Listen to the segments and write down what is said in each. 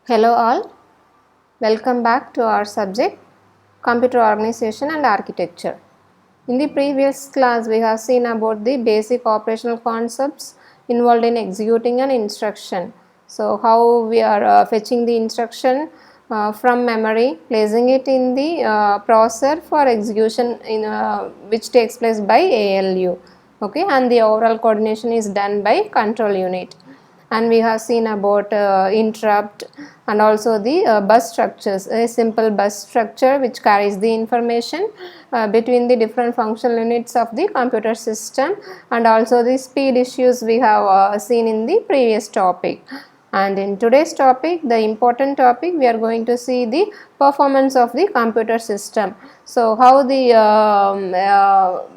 Hello all, welcome back to our subject Computer Organization and Architecture. In the previous class we have seen about the basic operational concepts involved in executing an instruction. So how we are fetching the instruction from memory, placing it in the processor for execution in which takes place by ALU, okay, and the overall coordination is done by control unit. And we have seen about interrupt and also the bus structures, a simple bus structure which carries the information between the different functional units of the computer system, and also the speed issues we have seen in the previous topic. And in today's topic, the important topic, we are going to see the performance of the computer system. So how the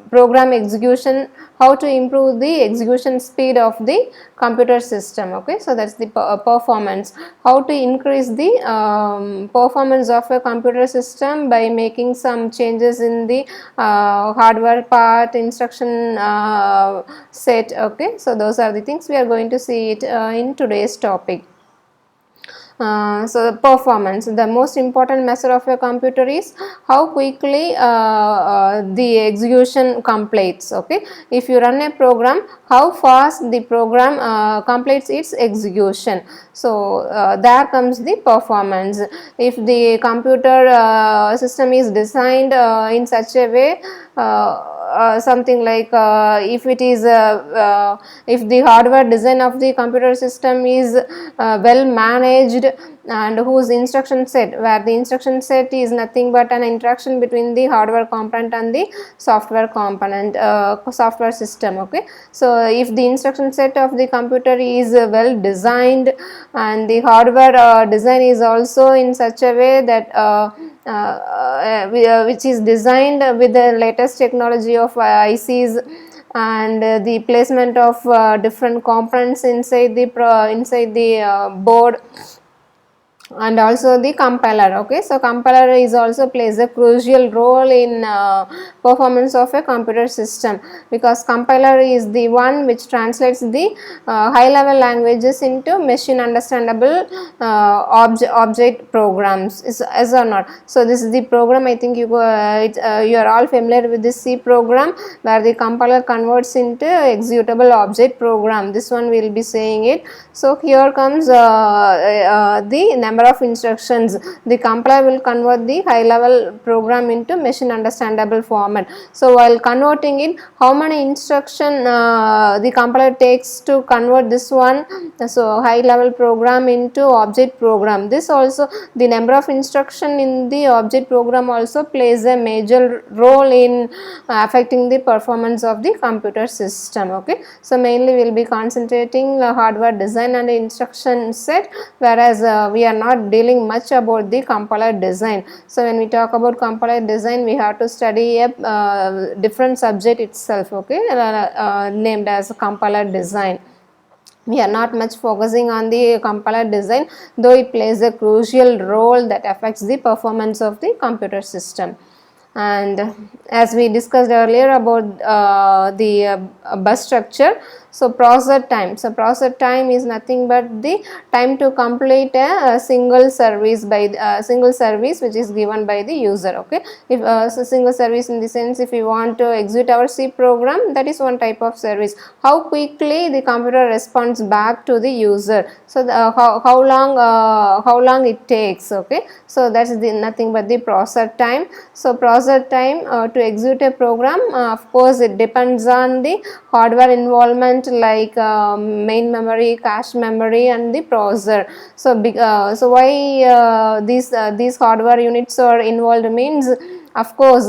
program execution, how to improve the execution speed of the computer system, okay. So that's the performance, how to increase the performance of a computer system by making some changes in the hardware part, instruction set, okay. So those are the things we are going to see it in today's topic. So the performance, the most important measure of a computer is how quickly the execution completes, okay. If you run a program, how fast the program completes its execution. So there comes the performance. If the computer system is designed in such a way, something like if it is if the hardware design of the computer system is well managed, and whose instruction set, where the instruction set is nothing but an interaction between the hardware component and the software component, software system, okay. So if the instruction set of the computer is well designed, and the hardware design is also in such a way that which is designed with the latest technology of ICs, and the placement of different components inside the board, and also the compiler, okay. So compiler is also plays a crucial role in performance of a computer system, because compiler is the one which translates the high level languages into machine understandable object programs, is or not. So this is the program, I think you you are all familiar with this C program, where the compiler converts into executable object program. This one we will be saying it. So here comes the number of instructions. The compiler will convert the high level program into machine understandable format. So while converting it, how many instruction the compiler takes to convert this one, so high level program into object program. This also, the number of instruction in the object program also plays a major role in affecting the performance of the computer system, okay. So mainly we will be concentrating hardware design and instruction set, whereas we are not dealing much about the compiler design. So when we talk about compiler design, we have to study a different subject itself, okay, named as compiler design. We are not much focusing on the compiler design, though it plays a crucial role that affects the performance of the computer system. And as we discussed earlier about the bus structure, so processor time. So processor time is nothing but the time to complete a single service by single service which is given by the user, okay. If so single service in the sense, if you want to execute our C program, that is one type of service. How quickly the computer responds back to the user. So the, how long it takes, okay. So that's the nothing but the processor time. So processor time to execute a program, of course it depends on the hardware involvement, like main memory, cache memory, and the processor. So so why these hardware units are involved means, of course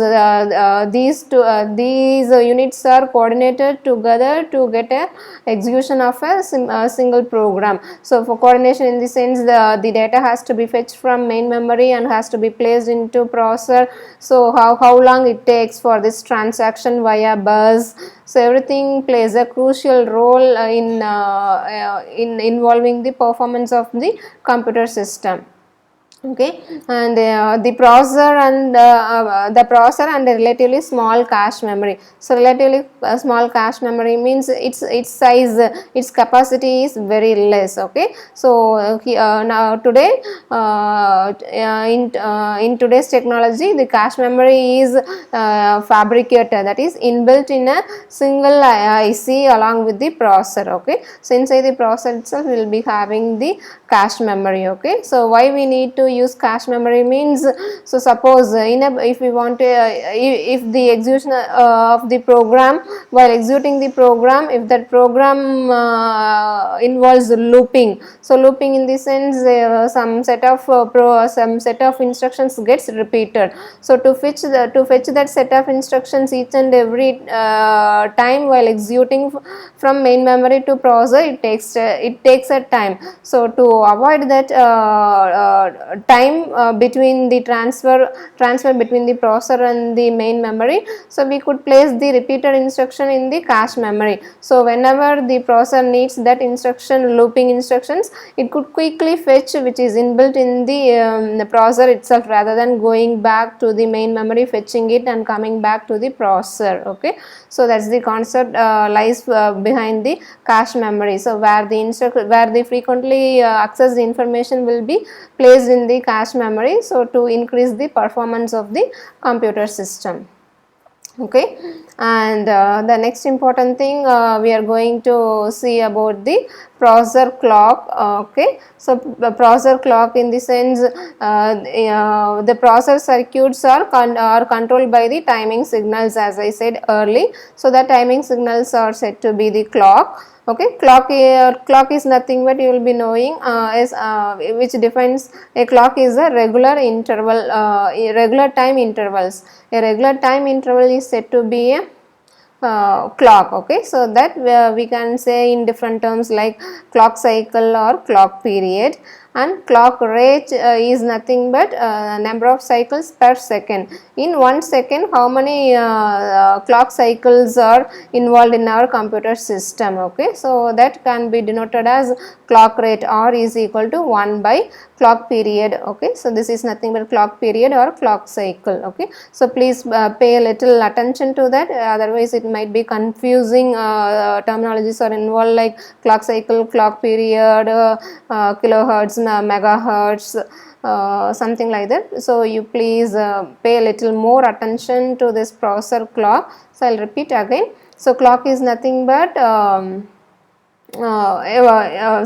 these units are coordinated together to get a execution of a single program. So for coordination in the sense, the data has to be fetched from main memory and has to be placed into processor. So how long it takes for this transaction via bus. So everything plays a crucial role in involving the performance of the computer system. Okay, and the processor and a relatively small cache memory. So relatively small cache memory means its size, its capacity is very less. Okay, so now today in today's technology, the cache memory is fabricated, that is inbuilt in a single IC along with the processor. Okay, so inside the processor itself we will be having the cache memory. Okay, so why we need to use cache memory means, so suppose if we want to if the execution of the program, while executing the program, if that program involves looping, so looping in the sense some set of instructions gets repeated. So to fetch that set of instructions each and every time while executing from main memory to processor, it takes a time. So to avoid that time between the transfer between the processor and the main memory, so we could place the repeated instruction in the cache memory. So whenever the processor needs that instruction, looping instructions, it could quickly fetch, which is inbuilt in the processor itself, rather than going back to the main memory, fetching it and coming back to the processor. Okay, so that's the concept lies behind the cache memory. So where the frequently accessed information will be placed in the cache memory, so to increase the performance of the computer system. Okay, and the next important thing we are going to see about the processor clock. Okay, so the processor clock in the sense the processor circuits are controlled by the timing signals, as I said early. So the timing signals are said to be the clock. Okay, clock is nothing but you will be knowing is which defines a clock is a regular interval, regular time intervals. A regular time interval is said to be a clock. Okay, so that we can say in different terms like clock cycle or clock period. And clock rate is nothing but number of cycles per second. In 1 second, how many clock cycles are involved in our computer system. Okay, so that can be denoted as clock rate, or is equal to 1 by clock period. Okay, so this is nothing but clock period or clock cycle. Okay, so please pay a little attention to that, otherwise it might be confusing terminologies are involved like clock cycle, clock period, kilohertz, megahertz, something like that. So you please pay a little more attention to this processor clock. So I'll repeat again. So clock is nothing but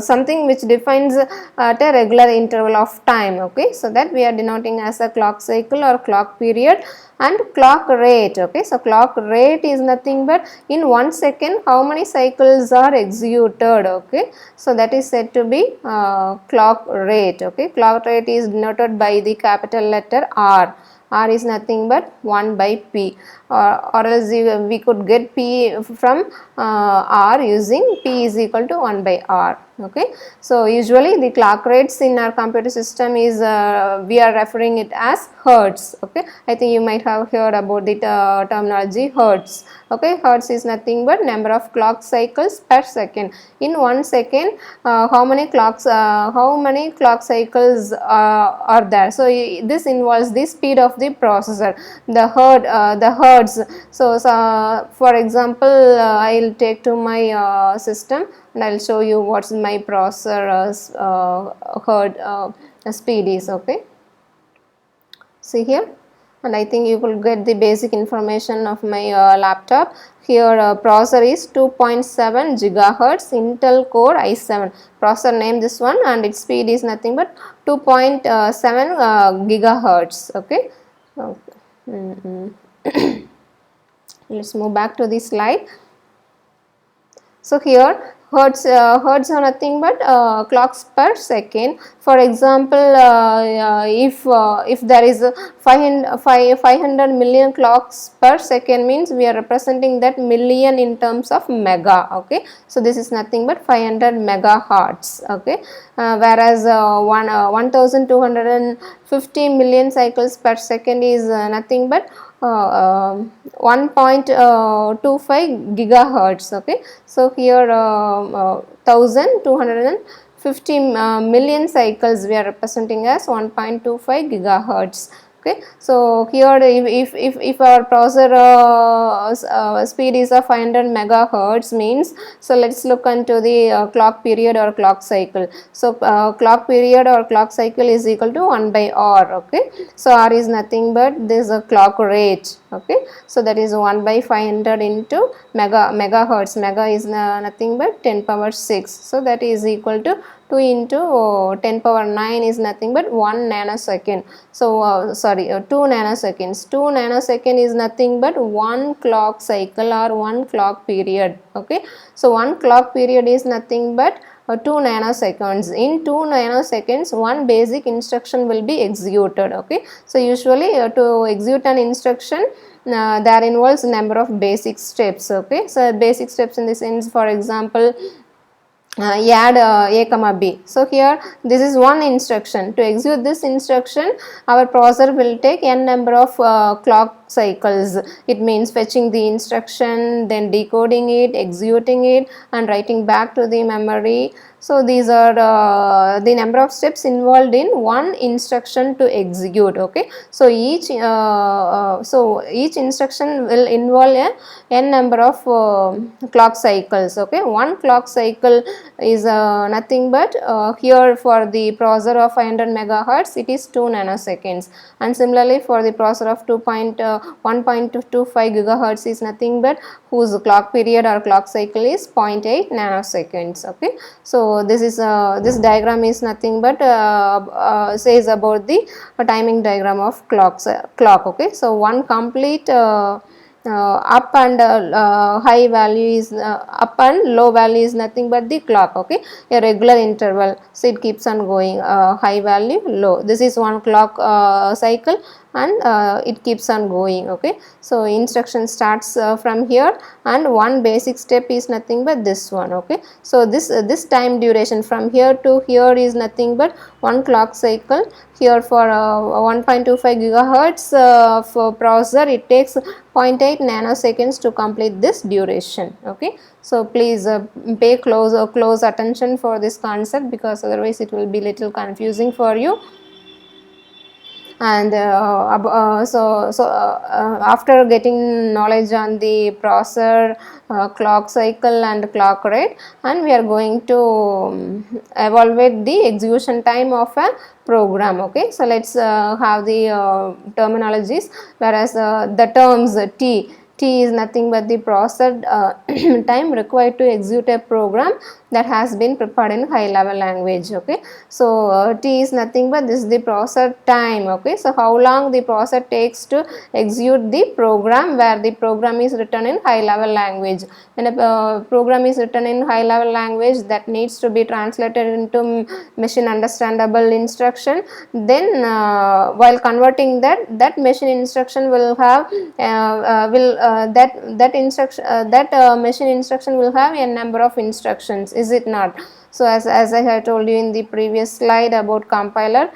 something which defines at a regular interval of time. Okay, so that we are denoting as a clock cycle or clock period. And clock rate. Okay, so clock rate is nothing but in 1 second how many cycles are executed. Okay, so that is said to be clock rate. Okay, clock rate is denoted by the capital letter R. R is nothing but 1 by P, or else we could get P from R using P is equal to 1 by R. Okay, so usually the clock rates in our computer system is we are referring it as hertz. Okay, I think you might have heard about the terminology hertz. Okay, hertz is nothing but number of clock cycles per second. In 1 second, how many clock cycles are there? So this involves the speed of the processor, the hertz. So for example, I'll take to my system and I'll show you what's my processor speed is. Okay, see here, and I think you will get the basic information of my laptop. Here processor is 2.7 gigahertz Intel Core i7 processor, name this one, and its speed is nothing but 2.7 gigahertz. Okay, let's move back to the slide. So here hertz are nothing but clocks per second. For example, if there is 500 million clocks per second, means we are representing that million in terms of mega. Okay, so this is nothing but 500 megahertz. Okay, whereas 1250 million cycles per second is nothing but 1.25 gigahertz. Okay, so here 1250 50 million cycles we are representing as 1.25 gigahertz. Okay, so here if our processor speed is of 500 megahertz means, so let's look into the clock period or clock cycle. So clock period or clock cycle is equal to 1 by r. Okay, so r is nothing but this clock rate. Okay, so that is 1 by 500 into megahertz. Mega is nothing but 10 power 6, so that is equal to 2 into 10 power 9 is nothing but 1 nanosecond. So 2 nanoseconds. 2 nanosecond is nothing but 1 clock cycle or 1 clock period. Okay, so 1 clock period is nothing but 2 nanoseconds. In 2 nanoseconds, one basic instruction will be executed. Okay, so usually to execute an instruction, that involves number of basic steps. Okay, so basic steps in the sense, for example, add a comma b. So here this is one instruction. To execute this instruction, our processor will take n number of clock cycles. It means fetching the instruction, then decoding it, executing it, and writing back to the memory. So these are the number of steps involved in one instruction to execute. Okay, so each instruction will involve a n number of clock cycles. Okay, one clock cycle is nothing but here for the processor of 500 megahertz it is 2 nanoseconds, and similarly for the processor of 1.25 gigahertz is nothing but whose clock period or clock cycle is 0.8 nanoseconds. Okay, so this is this diagram is nothing but says about the timing diagram of clock. Okay, so one complete up and high value is up and low value is nothing but the clock. Okay, a regular interval, so it keeps on going high value, low. This is one clock cycle, and it keeps on going. Okay, so instruction starts from here, and one basic step is nothing but this one. Okay, so this time duration from here to here is nothing but one clock cycle. Here for 1.25 gigahertz for processor it takes 0.8 nanoseconds to complete this duration. Okay, so please pay close attention for this concept, because otherwise it will be little confusing for you. And after getting knowledge on the processor, clock cycle and clock rate, and we are going to evaluate the execution time of a program. Okay, so let's have the terminologies. Whereas the terms T is nothing but the processed time required to execute a program that has been prepared in high level language. Okay, so T is nothing but this is the processed time. Okay, so how long the processor takes to execute the program where the program is written in high level language. When a program is written in high level language, that needs to be translated into machine understandable instruction. Then while converting that machine instruction will have machine instruction will have a number of instructions, is it not? So as I had told you in the previous slide about compiler,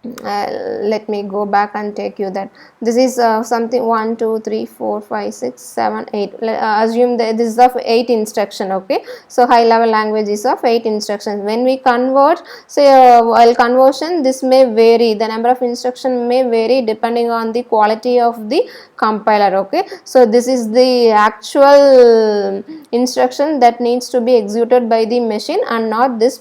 let me go back and take you that this is something 1 2 3 4 5 6 7 8. Assume that this is of 8 instruction. Okay, so high level language is of 8 instructions. When we convert, say while conversion, this may vary, the number of instruction may vary depending on the quality of the compiler. Okay, so this is the actual instruction that needs to be executed by the machine, and not this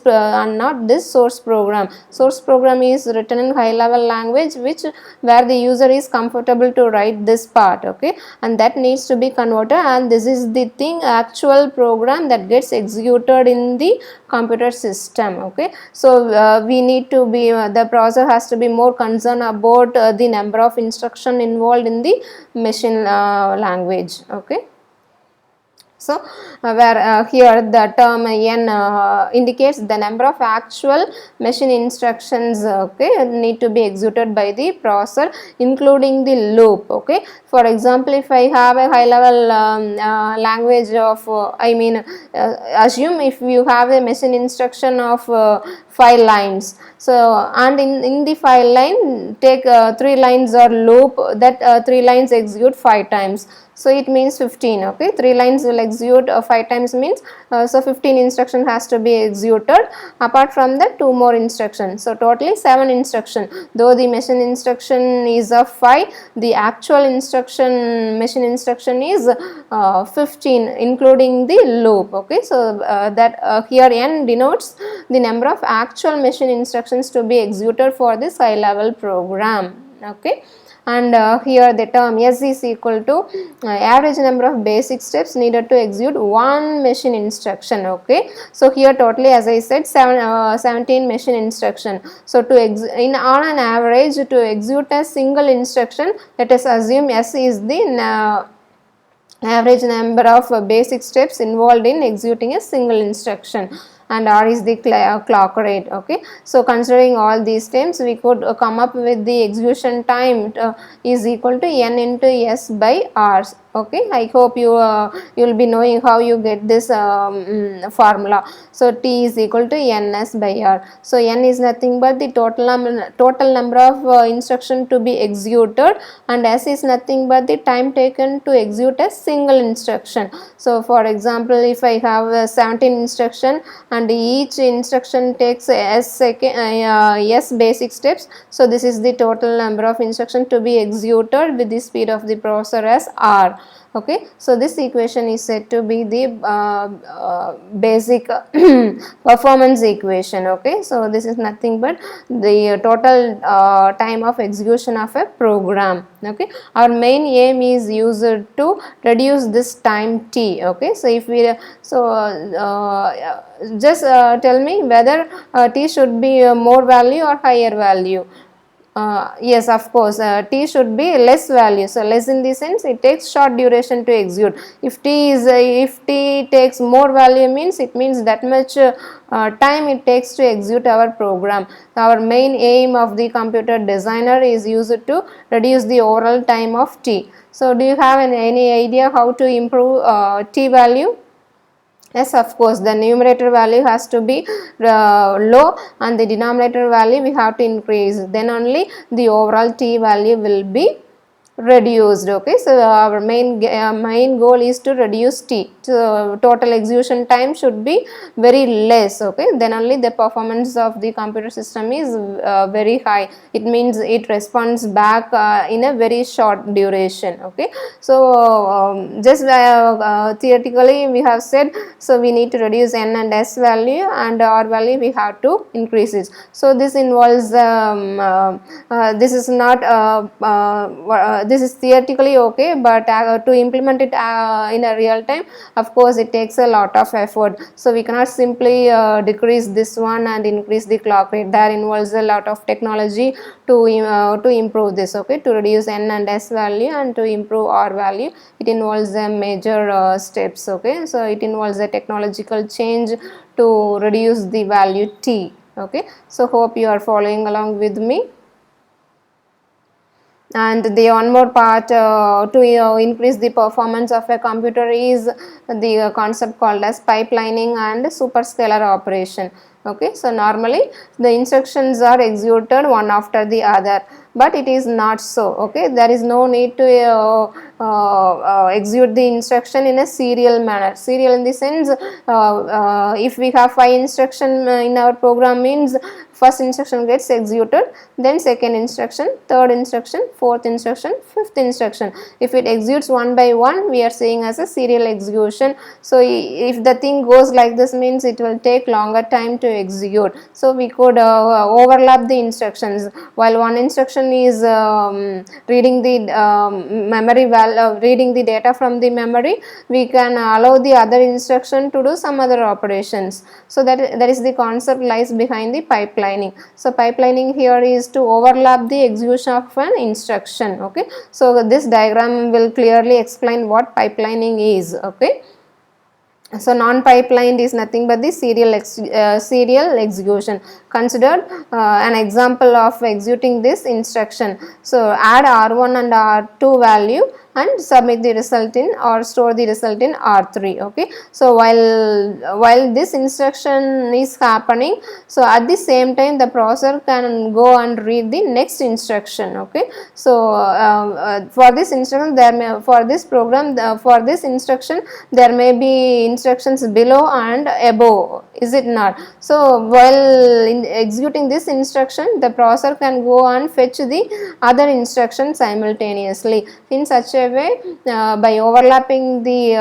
source program. Source program is written in high level language, which where the user is comfortable to write this part. Okay, and that needs to be converted, and this is the thing actual program that gets executed in the computer system. Okay, so we need to be the processor has to be more concerned about the number of instruction involved in the machine language. Okay, so where here the term n indicates the number of actual machine instructions need to be executed by the processor, including the loop. Okay, for example, if I have a high level language of assume if you have a machine instruction of 5 lines, so and in the 5 line take 3 lines or loop, that 3 lines execute 5 times. so it means 15. Okay, 3 lines will execute 5 times means so 15 instruction has to be executed. Apart from that, 2 more instructions, so totally 7 instruction. Though the machine instruction is of 5, the actual instruction machine instruction is 15 including the loop. Okay, so that here n denotes the number of actual machine instructions to be executed for this high level program. Okay, and here the term S is equal to average number of basic steps needed to execute one machine instruction. Okay, so here totally, as I said, 17 machine instruction. So to on an average, to execute a single instruction, let us assume S is the average number of basic steps involved in executing a single instruction, and R is the clock rate. Okay, so considering all these terms, we could come up with the execution time is equal to N into S by R. Okay, I hope you will be knowing how you get this formula. So T is equal to Ns by R. So N is nothing but the total number of instruction to be executed, and S is nothing but the time taken to execute a single instruction. So for example, if I have 17 instruction and each instruction takes S basic steps, so this is the total number of instruction to be executed with the speed of the processor as R. Okay, so this equation is said to be the basic performance equation. Okay, so this is nothing but the total time of execution of a program. Okay, our main aim is used to reduce this time T. Okay, so if we just tell me whether T should be more value or higher value. Yes, of course, T should be less value. So less in the sense it takes short duration to execute. If T takes more value, means it means that much time it takes to execute our program. Our main aim of the computer designer is used to reduce the overall time of T. So do you have any idea how to improve T value? Yes, of course, the numerator value has to be low and the denominator value we have to increase, then only the overall T value will be reduced. Okay, so our main goal is to reduce T. So total execution time should be very less. Okay, then only the performance of the computer system is very high. It means it responds back in a very short duration. Okay, so just theoretically we have said, so we need to reduce N and S value, and R value we have to increase it. So this involves this is not this is theoretically okay, but to implement it in a real time, of course it takes a lot of effort. So we cannot simply decrease this one and increase the clock rate. That involves a lot of technology to improve this. Okay, to reduce N and S value and to improve R value, it involves a major steps. Okay, so it involves a technological change to reduce the value T. Okay, so hope you are following along with me. And the one more part to increase the performance of a computer is the concept called as pipelining and superscalar operation. Okay, so normally the instructions are executed one after the other, but it is not so. Okay, there is no need to execute the instruction in a serial manner. Serial in the sense, if we have 5 instruction in our program, means first instruction gets executed, then second instruction, third instruction, fourth instruction, fifth instruction. If it executes one by one, we are saying as a serial execution. So if the thing goes like this, means it will take longer time to execute. So we could overlap the instructions. While one instruction is reading the memory reading the data from the memory, we can allow the other instruction to do some other operations. So that is the concept lies behind the pipelining. So pipelining here is to overlap the execution of an instruction. Okay, so this diagram will clearly explain what pipelining is. Okay, so non-pipelined is nothing but the serial execution. Consider an example of executing this instruction. So add R1 and R2 value and submit the result in or store the result in R3. Okay, so while this instruction is happening, so at the same time the processor can go and read the next instruction. Okay, so for this instruction there may, for this program, for this instruction there may be instructions below and above, is it not? So while executing this instruction, the processor can go and fetch the other instructions simultaneously. In such a way, by overlapping the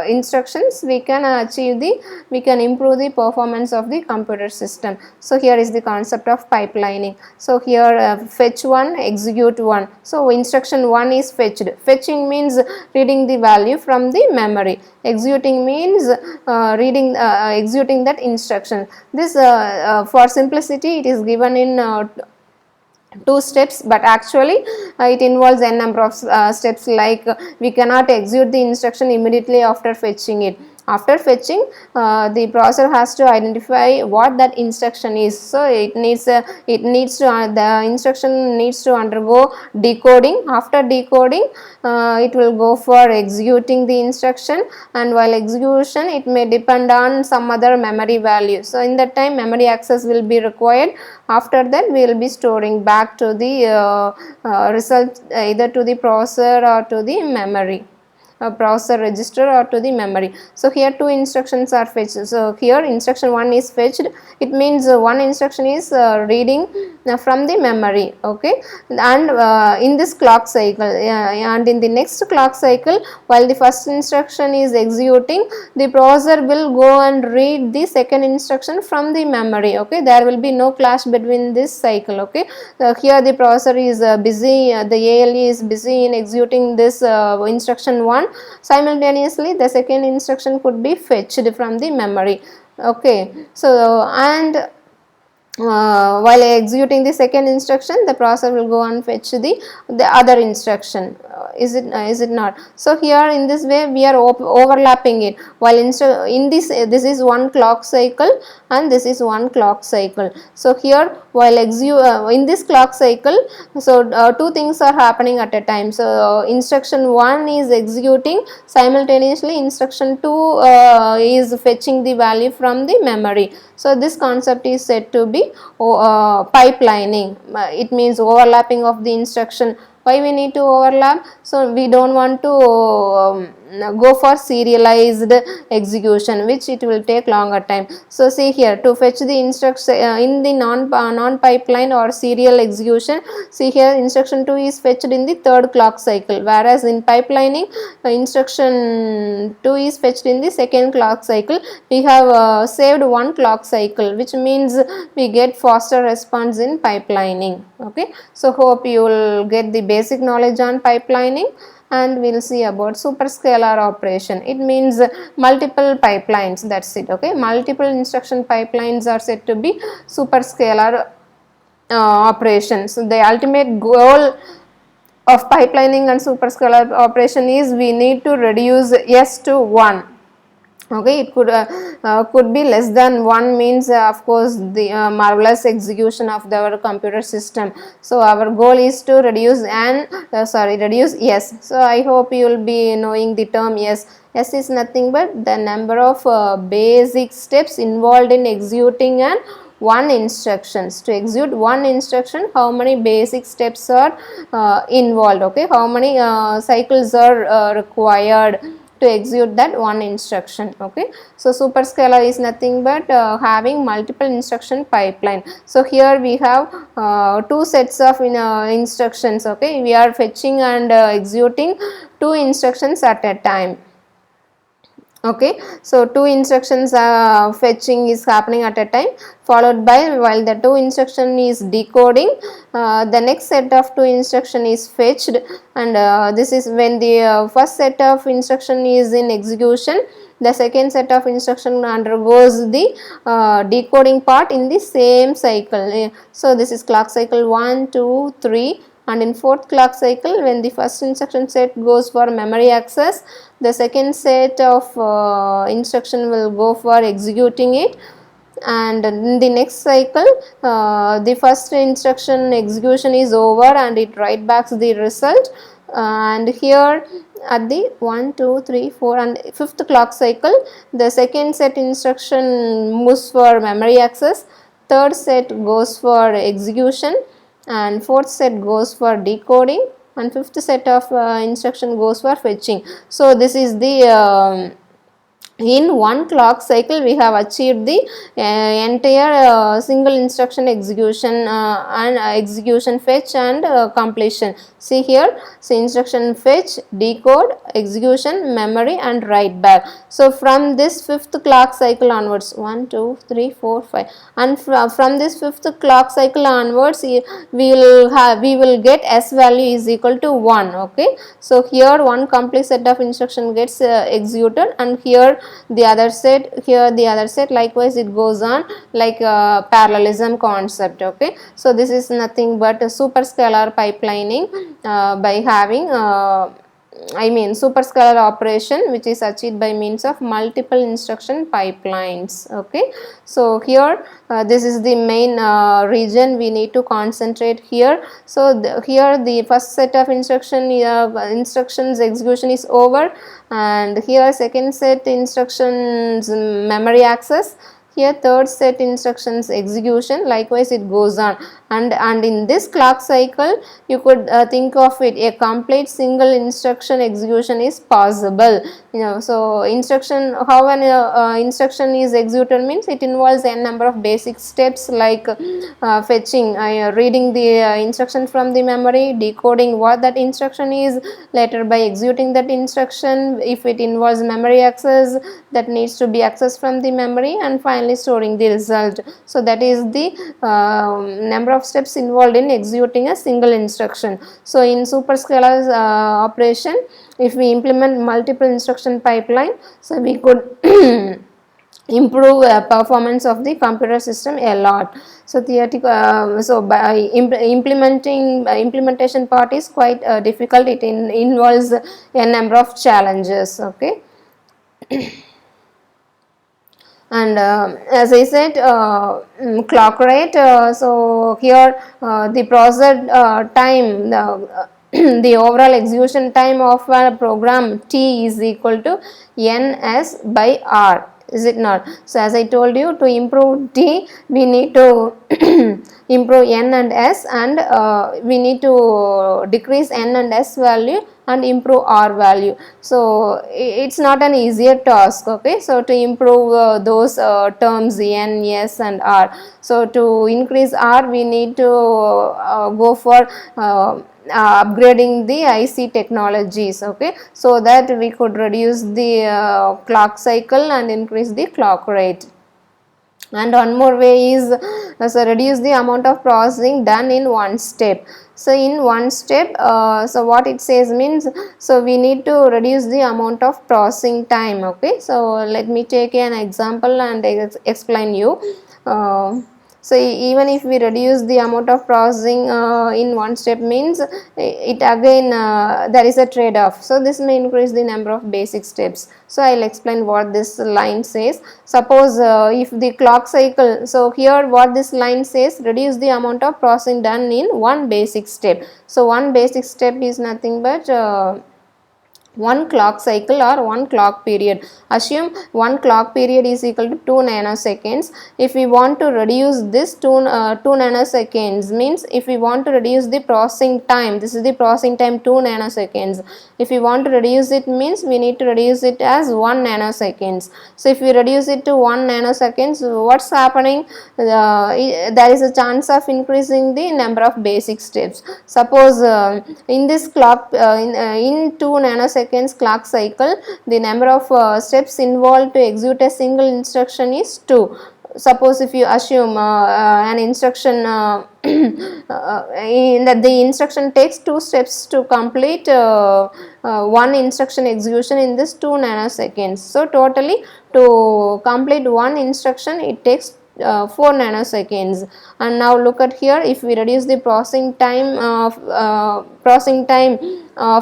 instructions, we can improve the performance of the computer system. So here is the concept of pipelining. So here fetch one, execute one. So instruction 1 is fetched. Fetching means reading the value from the memory. Executing means executing that instruction. This for simplicity it is given in 2 steps, but actually it involves n number of steps, like we cannot execute the instruction immediately after fetching it. After fetching, the processor has to identify what that instruction is. So the instruction needs to undergo decoding. After decoding, it will go for executing the instruction, and while execution it may depend on some other memory value. So in that time memory access will be required. After that we will be storing back to the result either to the processor or to the memory, processor register or to the memory. So here 2 instructions are fetched. So here instruction 1 is fetched. It means one instruction is reading from the memory. Okay, and in this clock cycle, and in the next clock cycle, while the first instruction is executing, the processor will go and read the second instruction from the memory. Okay, there will be no clash between this cycle. Okay, here the processor is busy, the ALE is busy in executing this instruction 1. Simultaneously the second instruction could be fetched from the memory. Okay, so and while executing the second instruction, the processor will go and fetch the other instruction. Is it not? So here in this way we are overlapping it. While in this is one clock cycle and this is one clock cycle. So here while in this clock cycle, so 2 things are happening at a time. So instruction 1 is executing, simultaneously instruction 2 is fetching the value from the memory. So this concept is said to be pipelining. It means overlapping of the instruction. Why we need to overlap? So we don't want to go for serialized execution, which it will take longer time. So see here, to fetch the instruction in the non pipeline or serial execution, see here instruction 2 is fetched in the 3rd clock cycle, whereas in pipelining instruction 2 is fetched in the 2nd clock cycle. We have saved 1 clock cycle, which means we get faster response in pipelining. Okay, so hope you will get the basic knowledge on pipelining, and we will see about superscalar operation. It means multiple pipelines, that's it. Okay, multiple instruction pipelines are said to be superscalar operations. So the ultimate goal of pipelining and superscalar operation is we need to reduce S to 1. Okay, it could be less than 1, means of course the marvelous execution of our computer system. So our goal is to reduce reduce S. So I hope you will be knowing the term S. S is nothing but the number of basic steps involved in executing an one instructions. To execute one instruction, how many basic steps are involved? Okay, how many cycles are required to execute that one instruction. Okay, so superscalar is nothing but having multiple instruction pipeline. So here we have 2 sets of instructions. Okay, we are fetching and executing 2 instructions at a time. Okay, so 2 instructions fetching is happening at a time, followed by, while the 2 instruction is decoding, the next set of 2 instruction is fetched, and this is when the first set of instruction is in execution, the second set of instruction undergoes the decoding part in the same cycle. So this is clock cycle 1, 2, 3. And in 4th clock cycle, when the first instruction set goes for memory access, the second set of instruction will go for executing it, and in the next cycle the first instruction execution is over and it write back the result, and here at the 1 2 3 4 and fifth clock cycle, the second set instruction moves for memory access, third set goes for execution, and fourth set goes for decoding, and fifth set of instruction goes for fetching. So this is the in one clock cycle we have achieved the entire single instruction execution and execution, fetch and completion. See here, so instruction fetch, decode, execution, memory and write back. So from this fifth clock cycle onwards, 1 2 3 4 5, and from this fifth clock cycle onwards we will get s value is equal to 1. Okay, so here one complete set of instruction gets executed, and here the other set, here the other set, likewise it goes on like parallelism concept. Okay, so this is nothing but a superscalar pipelining by having superscalar operation which is achieved by means of multiple instruction pipelines. Okay, so here this is the main region we need to concentrate here. So here the first set of instructions execution is over, and here second set instructions memory access, here third set instructions execution, likewise it goes on, and in this clock cycle you could think of it, a complete single instruction execution is possible. So instruction, how an instruction is executed means it involves a number of basic steps like fetching, reading the instruction from the memory, decoding what that instruction is, later by executing that instruction. If it involves memory access, that needs to be accessed from the memory, and finally storing the result. So that is the number of steps involved in executing a single instruction. So in superscalar operation, if we implement multiple instruction pipeline, so we could improve performance of the computer system a lot. So theoretical, so by implementation part is quite difficult. It involves a number of challenges. Okay. And as I said, clock rate, so here the processor time, the overall execution time of a program T is equal to ns by r, is it not? So as I told you, to improve T we need to improve n and s, and we need to decrease n and s value and improve r value. So it's not an easier task. Okay, so to improve those terms n, s and r, so to increase r we need to go for upgrading the IC technologies. Okay, so that we could reduce the clock cycle and increase the clock rate. And one more way is so reduce the amount of processing done in one step. So in one step, so what it says means, so we need to reduce the amount of processing time. Okay, so let me take an example and explain you. So even if we reduce the amount of processing in one step means, it again there is a trade-off. So this may increase the number of basic steps. So I will explain what this line says. Suppose if the clock cycle, so here what this line says, reduce the amount of processing done in one basic step. So one basic step is nothing but one clock cycle or one clock period. Assume one clock period is equal to 2 nanoseconds. If we want to reduce this 2 nanoseconds means, if we want to reduce the processing time, this is the processing time 2 nanoseconds. If we want to reduce it means we need to reduce it as 1 nanoseconds. So if we reduce it to 1 nanoseconds, what's happening? There is a chance of increasing the number of basic steps. Suppose in this clock in 2 nanoseconds clock cycle, the number of steps involved to execute a single instruction is 2. Suppose if you assume an instruction in that the instruction takes 2 steps to complete one instruction execution in this 2 nanoseconds. So totally to complete one instruction it takes 4 nanoseconds. And now look at here, if we reduce the processing time of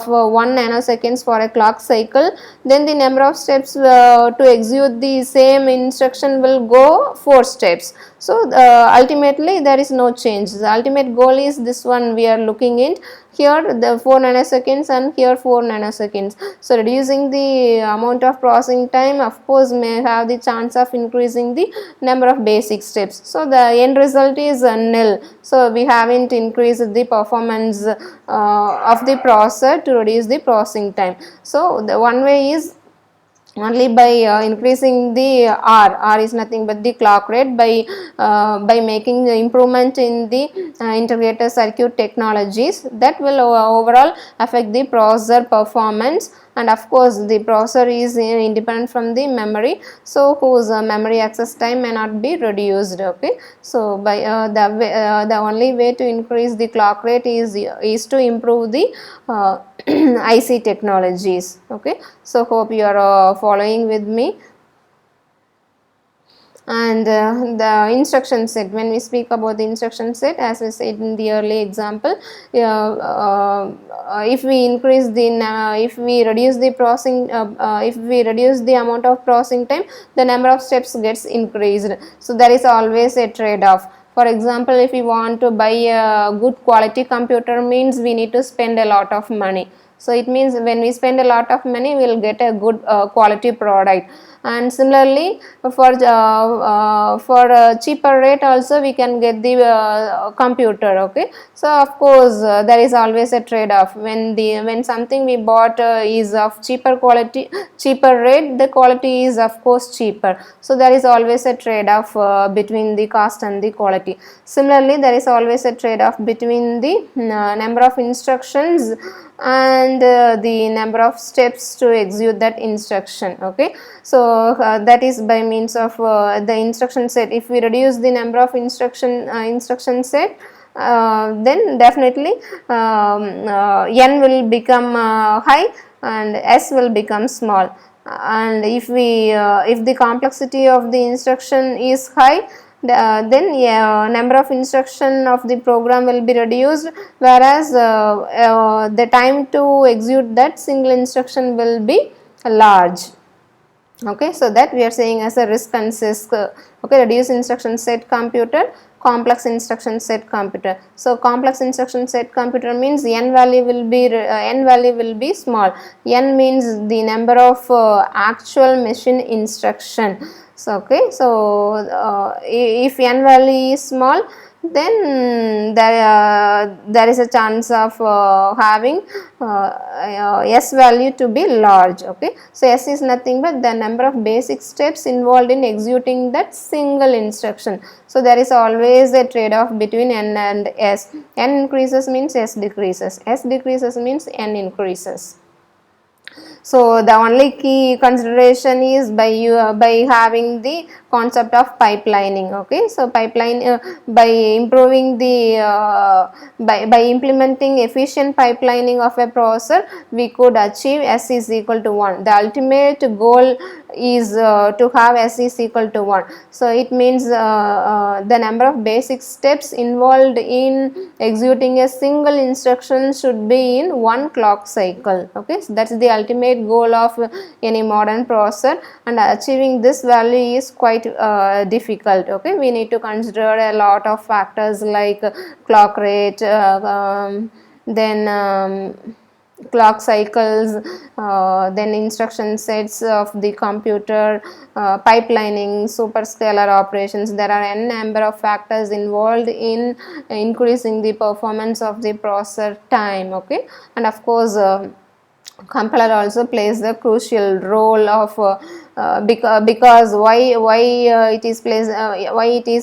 1 nanoseconds for a clock cycle, then the number of steps to execute the same instruction will go 4 steps. So ultimately there is no change. The ultimate goal is this one we are looking in. Here the 4 nanoseconds and here 4 nanoseconds. So reducing the amount of processing time of course may have the chance of increasing the number of basic steps. So the end result is nil. So we haven't increased the performance of the processor to reduce the processing time. So the one way is only by increasing the R is nothing but the clock rate, by making the improvement in the integrated circuit technologies that will overall affect the processor performance. And of course the processor is independent from the memory, so whose memory access time may not be reduced. Okay, so by the only way to increase the clock rate is to improve the IC technologies. Okay, so hope you are following with me. And the instruction set, when we speak about the instruction set, as I said in the early example, if we increase the if we reduce the processing if we reduce the amount of processing time, the number of steps gets increased. So there is always a trade-off. For example, if we want to buy a good quality computer, means we need to spend a lot of money. So it means when we spend a lot of money, we will get a good quality product. And similarly for a cheaper rate also we can get the computer. Okay, so of course there is always a trade-off. When something we bought is of cheaper quality, cheaper rate, the quality is of course cheaper. So there is always a trade-off between the cost and the quality. Similarly, there is always a trade-off between the number of instructions and the number of steps to execute that instruction. Okay, so that is by means of the instruction set. If we reduce the number of instruction set, then definitely n will become high and s will become small. And if the complexity of the instruction is high, then number of instruction of the program will be reduced, whereas the time to execute that single instruction will be large. Okay, so that we are saying as a RISC and CISC. Okay, reduced instruction set computer, complex instruction set computer. So complex instruction set computer means n value will be small. N means the number of actual machine instruction. So okay, so if n value is small, then there is a chance of having s value to be large. Okay, so s is nothing but the number of basic steps involved in executing that single instruction. So there is always a trade-off between n and s. N increases means s decreases, s decreases means n increases. So the only key consideration is by having the concept of pipelining. Okay, so pipeline by improving the by implementing efficient pipelining of a processor, we could achieve s is equal to 1. The ultimate goal is to have s is equal to 1. So it means the number of basic steps involved in executing a single instruction should be in one clock cycle. Okay, so that's the ultimate goal of any modern processor, and achieving this value is quite difficult. Okay, we need to consider a lot of factors like clock rate, then clock cycles, then instruction sets of the computer, pipelining, superscalar operations. There are n number of factors involved in increasing the performance of the processor time. Okay, and of course compiler also plays the crucial role of because why it is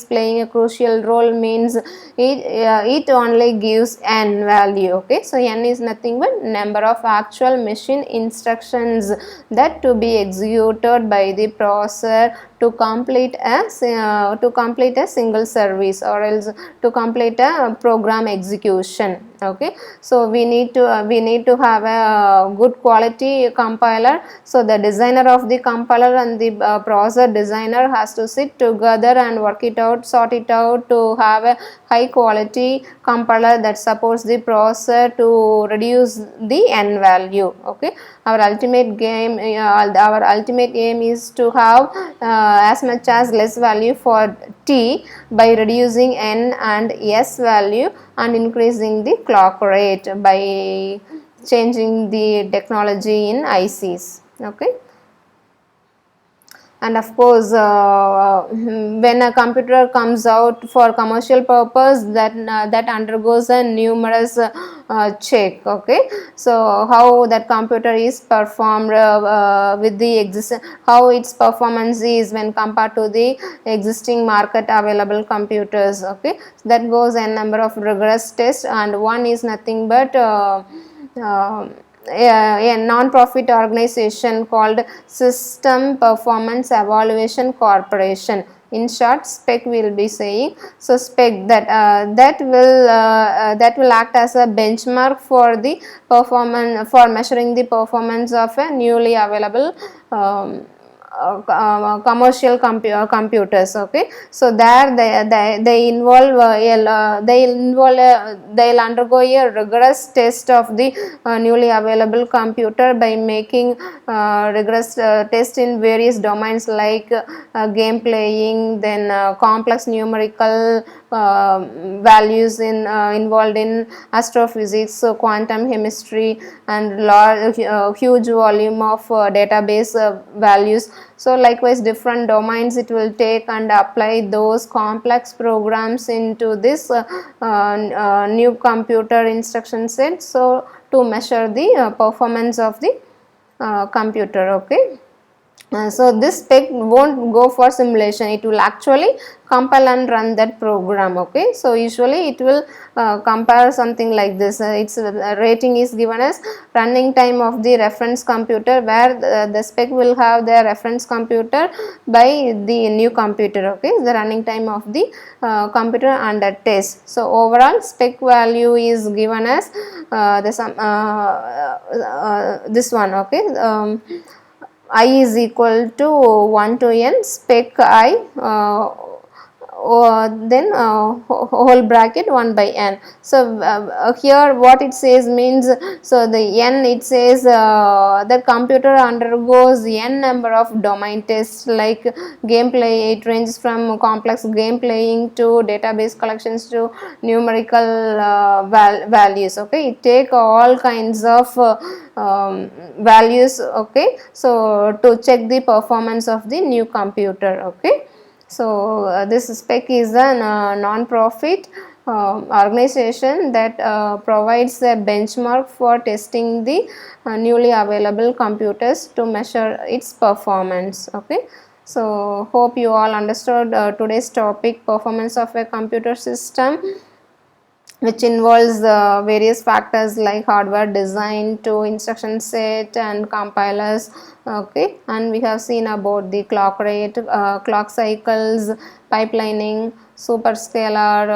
playing a crucial role means it only gives n value. Okay, so n is nothing but number of actual machine instructions that to be executed by the processor to complete a single service, or else to complete a program execution. Okay, so we need to have a good quality compiler. So the designer of the compiler installer and the processor designer has to sit together and work it out, sort it out to have a high quality compiler that supports the processor to reduce the n value. Okay, our ultimate aim is to have as much as less value for t by reducing n and s value and increasing the clock rate by changing the technology in ICs. Okay, and of course when a computer comes out for commercial purpose, that undergoes a numerous check. Okay, so how that computer is performed with the how its performance is when compared to the existing market available computers. Okay, so that goes a number of rigorous tests, and one is nothing but a non-profit organization called System Performance Evaluation Corporation. In short, SPEC will be saying. So SPEC that will act as a benchmark for the performance, for measuring the performance of a newly available commercial computers. Okay, so there they involve they'll undergo a rigorous test of the newly available computer by making rigorous test in various domains like game playing, then complex numerical values involved in astrophysics, so quantum chemistry, and large huge volume of database values. So likewise different domains it will take and apply those complex programs into this new computer instruction set, so to measure the performance of the computer. Okay, so this spec won't go for simulation, it will actually compile and run that program. Okay, so usually it will compare something like this. Its rating is given as running time of the reference computer, where the spec will have the reference computer by the new computer. Okay, the running time of the computer under test. So overall spec value is given as this one. Okay, I is equal to 1 to n spec I then whole bracket 1 by n. So here what it says means, so the n, it says the computer undergoes n number of domain tests like gameplay. It ranges from complex game playing to database collections to numerical values. Okay, it take all kinds of values. Okay, so to check the performance of the new computer. Okay, so this spec is a non-profit organization that provides a benchmark for testing the newly available computers to measure its performance. Okay, so hope you all understood today's topic, performance of a computer system, which involves various factors like hardware design to instruction set and compilers. Okay, and we have seen about the clock rate, clock cycles, pipelining, superscalar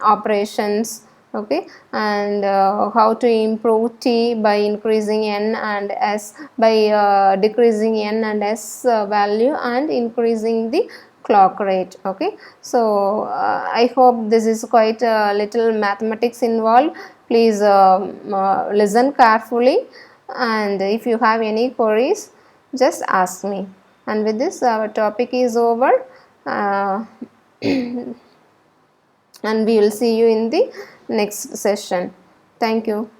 operations. Okay, and how to improve t by increasing n and s, by decreasing n and s value and increasing the clock rate. Okay, so I hope this is quite a little mathematics involved. Please listen carefully, and if you have any queries, just ask me. And with this, our topic is over, and we will see you in the next session. Thank you.